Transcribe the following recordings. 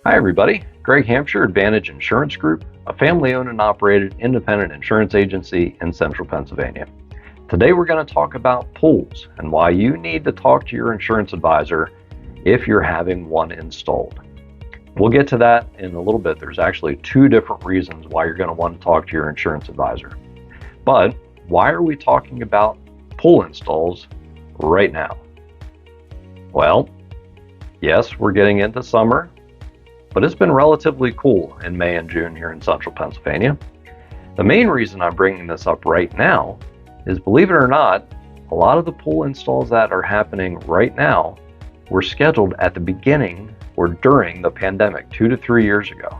Hi everybody, Greg Hampshire, Advantage Insurance Group, a family-owned and operated independent insurance agency in central Pennsylvania. Today we're going to talk about pools and why you need to talk to your insurance advisor if you're having one installed. We'll get to that in a little bit. There's actually two different reasons why you're going to want to talk to your insurance advisor. But why are we talking about pool installs right now? Well, yes, we're getting into summer, but it's been relatively cool in May and June here in central Pennsylvania. The main reason I'm bringing this up right now is, believe it or not, a lot of the pool installs that are happening right now were scheduled at the beginning or during the pandemic 2 to 3 years ago.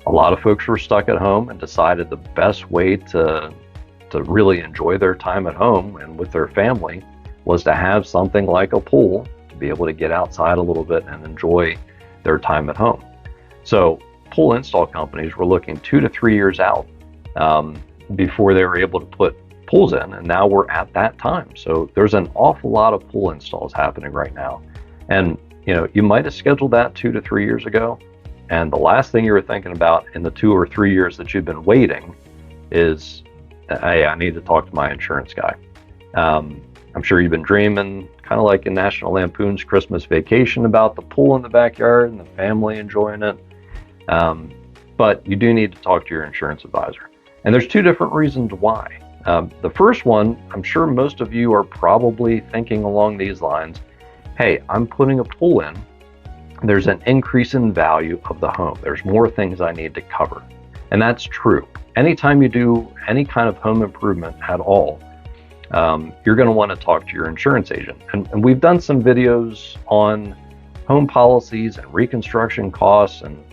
A lot of folks were stuck at home and decided the best way to really enjoy their time at home and with their family was to have something like a pool to be able to get outside a little bit and enjoy their time at home. So pool install companies were looking 2 to 3 years out before they were able to put pools in, and now we're at that time. So there's an awful lot of pool installs happening right now. And you might have scheduled that 2 to 3 years ago, and the last thing you were thinking about in the 2 or 3 years that you've been waiting is, hey, I need to talk to my insurance guy. I'm sure you've been dreaming, kind of like in National Lampoon's Christmas Vacation, about the pool in the backyard and the family enjoying it. But you do need to talk to your insurance advisor. And there's two different reasons why. The first one, I'm sure most of you are probably thinking along these lines: hey, I'm putting a pool in. There's an increase in value of the home. There's more things I need to cover. And that's true. Anytime you do any kind of home improvement at all, you're going to want to talk to your insurance agent. And we've done some videos on home policies and reconstruction costs, and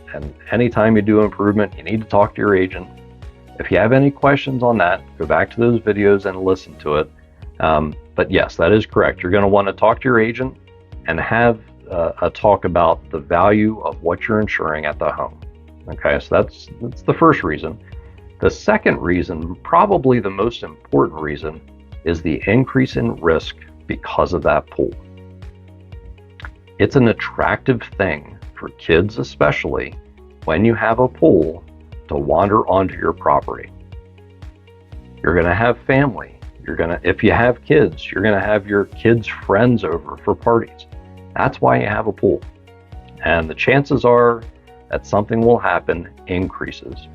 anytime you do improvement, you need to talk to your agent. If you have any questions on that, go back to those videos and listen to it. But yes, that is correct. You're going to want to talk to your agent and have a talk about the value of what you're insuring at the home. Okay, so that's the first reason. The second reason, probably the most important reason, is the increase in risk because of that pool. It's an attractive thing for kids, especially when you have a pool, to wander onto your property. You're going to have family. If you have kids, you're going to have your kids' friends over for parties. That's why you have a pool. And the chances are that something will happen increases.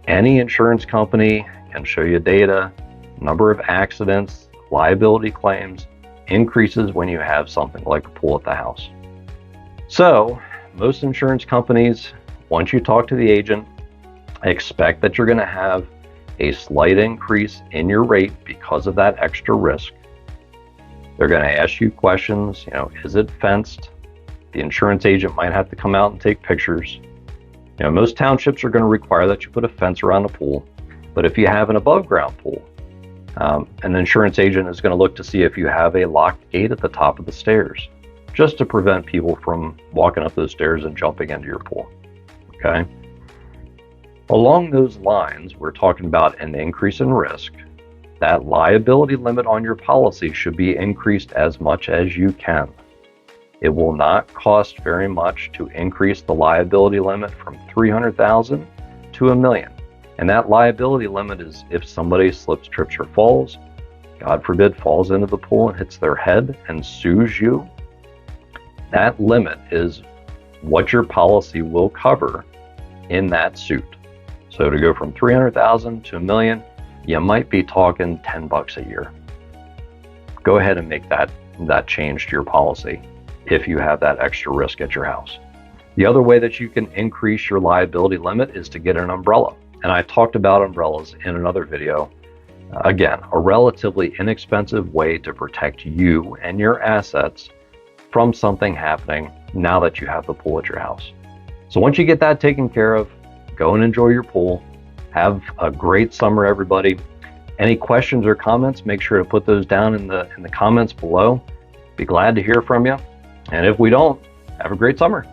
Any insurance company can show you data. Number of accidents, liability claims increases when you have something like a pool at the house. So most insurance companies, once you talk to the agent, expect that you're going to have a slight increase in your rate because of that extra risk. They're going to ask you questions. Is it fenced? The insurance agent might have to come out and take pictures. Most townships are going to require that you put a fence around the pool. But if you have an above ground pool, an insurance agent is going to look to see if you have a locked gate at the top of the stairs, just to prevent people from walking up those stairs and jumping into your pool. Okay? Along those lines, we're talking about an increase in risk. That liability limit on your policy should be increased as much as you can. It will not cost very much to increase the liability limit from $300,000 to $1 million. And that liability limit is if somebody slips, trips, or falls, God forbid, falls into the pool and hits their head and sues you. That limit is what your policy will cover in that suit. So to go from $300,000 to $1 million, you might be talking $10 a year. Go ahead and make that change to your policy if you have that extra risk at your house. The other way that you can increase your liability limit is to get an umbrella. And I talked about umbrellas in another video. Again, a relatively inexpensive way to protect you and your assets from something happening now that you have the pool at your house. So once you get that taken care of, go and enjoy your pool. Have a great summer, everybody. Any questions or comments, make sure to put those down in the comments below. Be glad to hear from you. And if we don't, have a great summer.